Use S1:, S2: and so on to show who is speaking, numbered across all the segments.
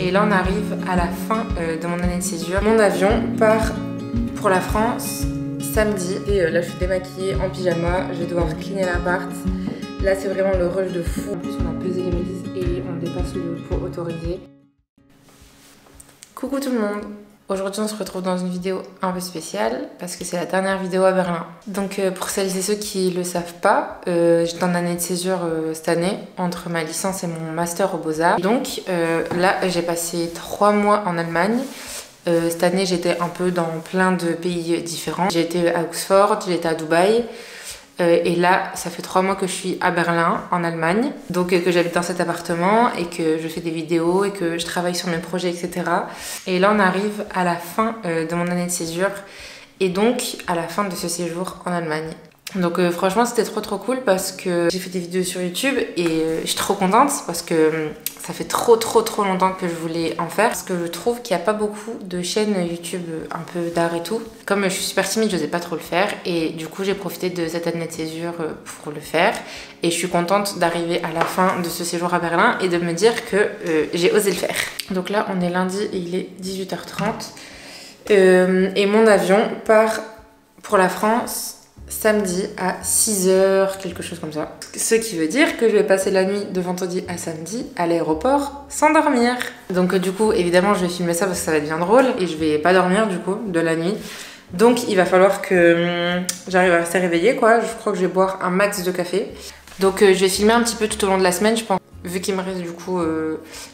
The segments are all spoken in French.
S1: Et là on arrive à la fin de mon année de césure. Mon avion part pour la France samedi. Et là je suis démaquillée en pyjama, je vais devoir cleaner l'appart. Là c'est vraiment le rush de fou. En plus on a pesé les valises et on dépasse le pot autorisé. Coucou tout le monde. Aujourd'hui on se retrouve dans une vidéo un peu spéciale parce que c'est la dernière vidéo à Berlin. Donc pour celles et ceux qui le savent pas, j'étais en année de césure cette année entre ma licence et mon master aux Beaux-Arts. Donc là j'ai passé 3 mois en Allemagne. Cette année j'étais un peu dans plein de pays différents. J'ai été à Oxford, j'ai été à Dubaï. Et là, ça fait 3 mois que je suis à Berlin, en Allemagne. Donc que j'habite dans cet appartement et que je fais des vidéos et que je travaille sur mes projets, etc. Et là, on arrive à la fin de mon année de césure et donc à la fin de ce séjour en Allemagne. Donc franchement, c'était trop cool parce que j'ai fait des vidéos sur YouTube et je suis trop contente parce que ça fait trop longtemps que je voulais en faire. Parce que je trouve qu'il n'y a pas beaucoup de chaînes YouTube un peu d'art et tout. Comme je suis super timide, je n'osais pas trop le faire. Et du coup, j'ai profité de cette année de césure pour le faire. Et je suis contente d'arriver à la fin de ce séjour à Berlin et de me dire que j'ai osé le faire. Donc là, on est lundi et il est 18h30. Et mon avion part pour la France samedi à 6h, quelque chose comme ça. Ce qui veut dire que je vais passer la nuit de vendredi à samedi à l'aéroport sans dormir. Donc du coup, évidemment, je vais filmer ça parce que ça va être bien drôle et je vais pas dormir du coup de la nuit. Donc il va falloir que j'arrive à rester réveillée quoi. Je crois que je vais boire un max de café. Donc je vais filmer un petit peu tout au long de la semaine, je pense. Vu qu'il me reste du coup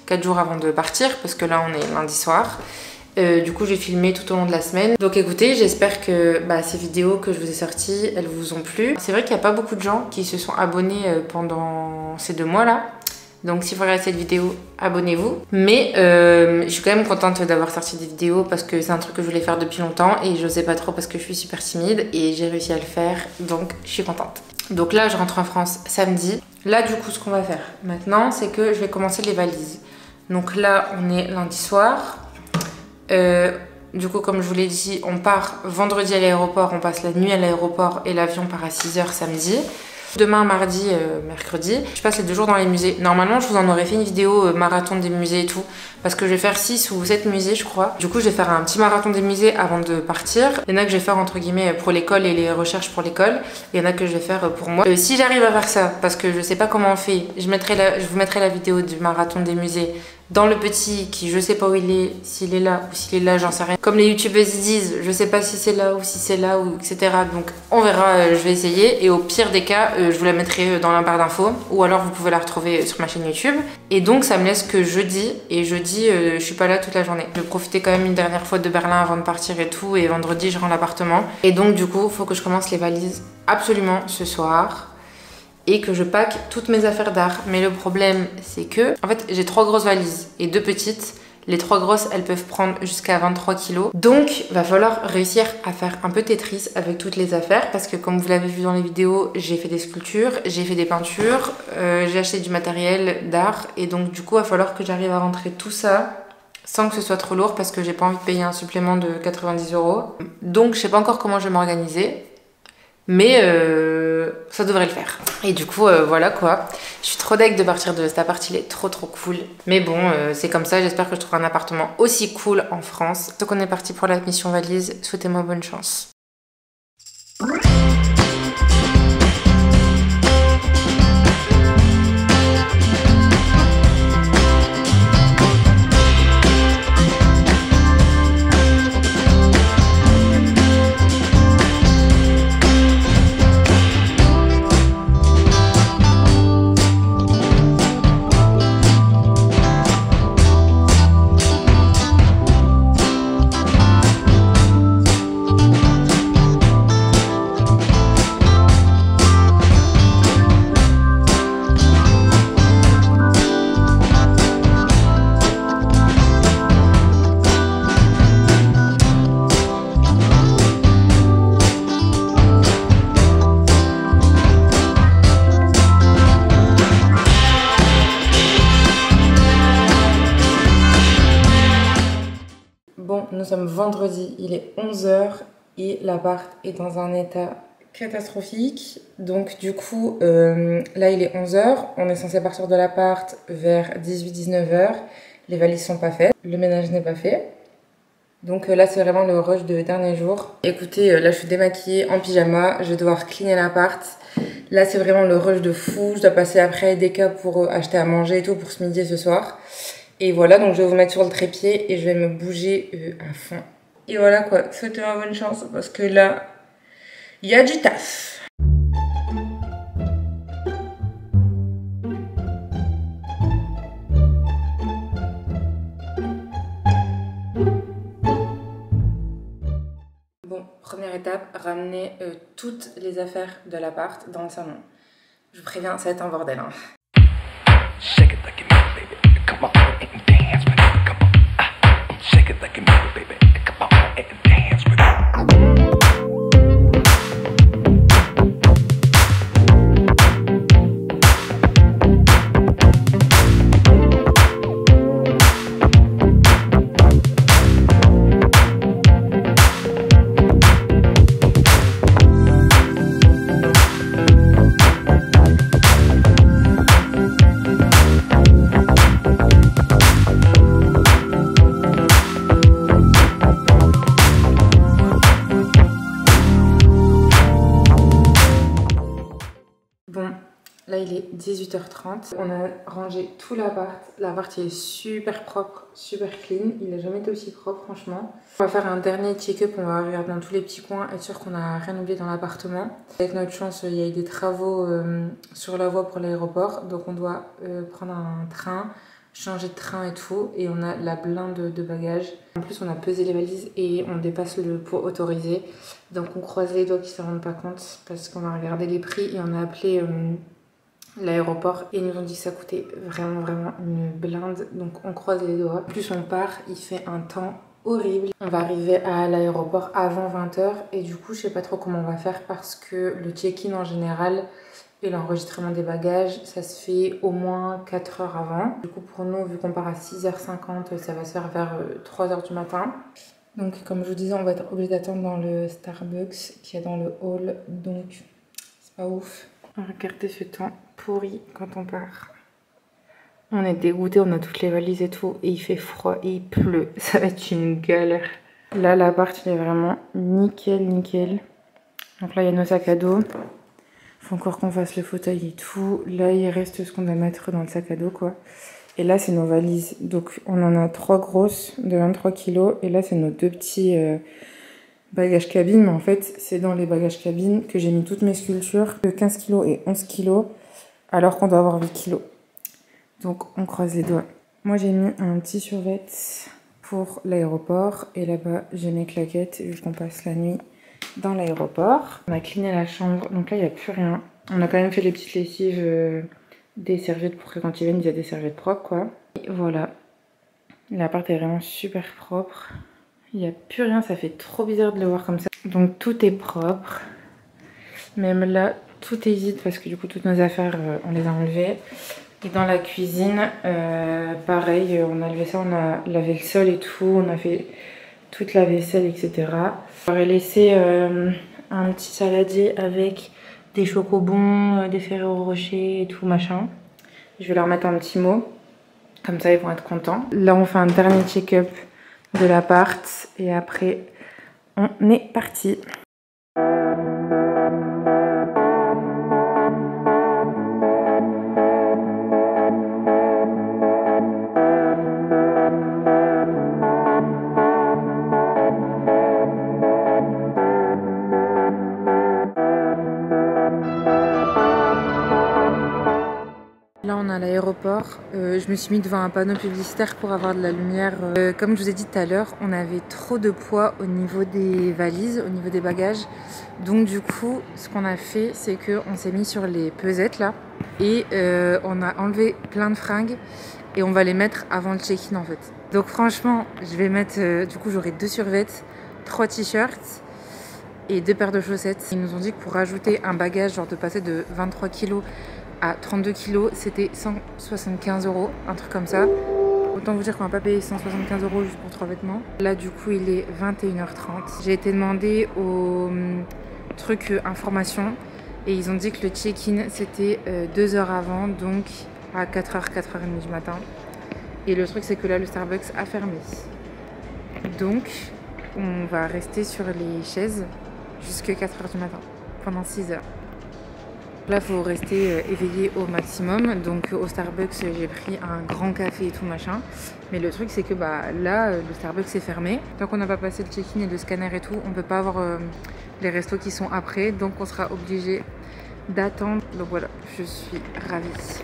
S1: 4 jours avant de partir parce que là on est lundi soir. Du coup j'ai filmé tout au long de la semaine. Donc écoutez, j'espère que ces vidéos que je vous ai sorties, elles vous ont plu. C'est vrai qu'il n'y a pas beaucoup de gens qui se sont abonnés pendant ces 2 mois là. Donc si vous regardez cette vidéo, abonnez-vous. Mais je suis quand même contente d'avoir sorti des vidéos parce que c'est un truc que je voulais faire depuis longtemps et je sais pas trop parce que je suis super timide et j'ai réussi à le faire, donc je suis contente. Donc là je rentre en France samedi. Là du coup ce qu'on va faire maintenant c'est que je vais commencer les valises. Donc là on est lundi soir. Du coup comme je vous l'ai dit, on part vendredi à l'aéroport, on passe la nuit à l'aéroport et l'avion part à 6h samedi. Demain, mardi, mercredi, je passe les 2 jours dans les musées. Normalement, je vous en aurais fait une vidéo marathon des musées et tout, parce que je vais faire 6 ou 7 musées, je crois. Du coup, je vais faire un petit marathon des musées avant de partir. Il y en a que je vais faire entre guillemets pour l'école et les recherches pour l'école. Il y en a que je vais faire pour moi. Si j'arrive à faire ça, parce que je sais pas comment on fait, je vous mettrai la vidéo du marathon des musées dans le petit qui je sais pas où il est, s'il est là ou s'il est là, j'en sais rien. Comme les youtubeuses disent, je sais pas si c'est là ou si c'est là ou etc. Donc on verra, je vais essayer et au pire des cas, je vous la mettrai dans la barre d'infos ou alors vous pouvez la retrouver sur ma chaîne YouTube. Et donc ça me laisse que jeudi et jeudi je suis pas là toute la journée. Je vais profiter quand même une dernière fois de Berlin avant de partir et tout et vendredi je rends l'appartement. Et donc du coup, faut que je commence les valises absolument ce soir. Et que je pack toutes mes affaires d'art. Mais le problème, c'est que, en fait, j'ai 3 grosses valises et 2 petites. Les 3 grosses, elles peuvent prendre jusqu'à 23 kilos. Donc, va falloir réussir à faire un peu Tetris avec toutes les affaires. Parce que, comme vous l'avez vu dans les vidéos, j'ai fait des sculptures, j'ai fait des peintures, j'ai acheté du matériel d'art. Et donc, du coup, va falloir que j'arrive à rentrer tout ça sans que ce soit trop lourd parce que j'ai pas envie de payer un supplément de 90 €. Donc, je sais pas encore comment je vais m'organiser. Mais ça devrait le faire. Et du coup, voilà quoi. Je suis trop deg de partir de cet appart, il est trop cool. Mais bon, c'est comme ça, j'espère que je trouverai un appartement aussi cool en France. Donc on est parti pour la mission valise, souhaitez-moi bonne chance. Bon, nous sommes vendredi, il est 11h et l'appart est dans un état catastrophique. Donc du coup, là il est 11h, on est censé partir de l'appart vers 18-19h. Les valises sont pas faites, le ménage n'est pas fait. Donc là c'est vraiment le rush de dernier jour. Écoutez, là je suis démaquillée en pyjama, je vais devoir cleaner l'appart. Là c'est vraiment le rush de fou, je dois passer après Edeka pour acheter à manger et tout pour ce midi et ce soir. Et voilà, donc je vais vous mettre sur le trépied et je vais me bouger à fond. Et voilà quoi, souhaitez-moi bonne chance parce que là, il y a du taf. Bon, première étape, ramener toutes les affaires de l'appart dans le salon. Je vous préviens, ça va être un bordel. Hein. Shake it like you know, baby. Come on and dance with me. Come on. Shake it like you know, baby. Come on and dance with me. Là il est 18h30, on a rangé tout l'appart. L'appart il est super propre, super clean, il n'a jamais été aussi propre franchement. On va faire un dernier check-up, on va regarder dans tous les petits coins, être sûr qu'on n'a rien oublié dans l'appartement. Avec notre chance, il y a eu des travaux sur la voie pour l'aéroport, donc on doit prendre un train, changer de train et tout, et on a la blinde de bagages. En plus on a pesé les valises et on dépasse le poids autorisé, donc on croise les doigts qu'ils ne se rendent pas compte parce qu'on a regardé les prix et on a appelé l'aéroport et ils nous ont dit que ça coûtait vraiment une blinde, donc on croise les doigts. Plus on part, il fait un temps horrible. On va arriver à l'aéroport avant 20h et du coup je sais pas trop comment on va faire parce que le check-in en général et l'enregistrement des bagages ça se fait au moins 4 heures avant. Du coup pour nous vu qu'on part à 6h50 ça va se faire vers 3h du matin. Donc comme je vous disais on va être obligé d'attendre dans le Starbucks qui est dans le hall, donc c'est pas ouf. Regardez ce temps pourri quand on part. On est dégoûté, on a toutes les valises et tout. Et il fait froid et il pleut. Ça va être une galère. Là, l'appart, il est vraiment nickel. Donc là, il y a nos sacs à dos. Faut encore qu'on fasse le fauteuil et tout. Là, il reste ce qu'on doit mettre dans le sac à dos, quoi. Et là, c'est nos valises. Donc, on en a 3 grosses de 23 kg. Et là, c'est nos 2 petits... bagages cabine, mais en fait c'est dans les bagages cabine que j'ai mis toutes mes sculptures de 15 kg et 11 kg alors qu'on doit avoir 8 kg. Donc on croise les doigts. Moi j'ai mis un petit survêt pour l'aéroport et là-bas j'ai mes claquettes vu qu'on passe la nuit dans l'aéroport. On a cleané la chambre, donc là il n'y a plus rien. On a quand même fait les petites lessives des serviettes pour que quand ils viennent il y a des serviettes propres quoi. Et voilà, l'appart est vraiment super propre. Il n'y a plus rien, ça fait trop bizarre de le voir comme ça. Donc tout est propre. Même là, tout est vide parce que du coup toutes nos affaires, on les a enlevées. Et dans la cuisine, pareil, on a levé ça, on a lavé le sol et tout. On a fait toute la vaisselle, etc. J'aurais laissé un petit saladier avec des chocobons, des Ferrero Rocher et tout machin. Je vais leur mettre un petit mot. Comme ça, ils vont être contents. Là, on fait un dernier check-up de l'appart et après on est parti. Là on est à l'aéroport, je me suis mis devant un panneau publicitaire pour avoir de la lumière. Comme je vous ai dit tout à l'heure, on avait trop de poids au niveau des valises, au niveau des bagages. Donc du coup, ce qu'on a fait, c'est qu'on s'est mis sur les pesettes là. Et on a enlevé plein de fringues et on va les mettre avant le check-in en fait. Donc franchement, je vais mettre, du coup j'aurai 2 survêtements, 3 t-shirts et 2 paires de chaussettes. Ils nous ont dit que pour rajouter un bagage, genre de passer de 23 kg à 32 kg, c'était 175 €, un truc comme ça. Autant vous dire qu'on va pas payer 175 € juste pour 3 vêtements. Là du coup il est 21h30. J'ai été demandé au truc information et ils ont dit que le check-in c'était 2 heures avant, donc à 4h, 4h30 du matin. Et le truc c'est que là le Starbucks a fermé. Donc on va rester sur les chaises jusqu'à 4h du matin, pendant 6 heures. Là il faut rester éveillé au maximum. Donc au Starbucks j'ai pris un grand café et tout machin. Mais le truc c'est que là le Starbucks est fermé. Tant qu'on n'a pas passé le check-in et le scanner et tout, on peut pas avoir les restos qui sont après. Donc on sera obligé d'attendre. Donc voilà, je suis ravie.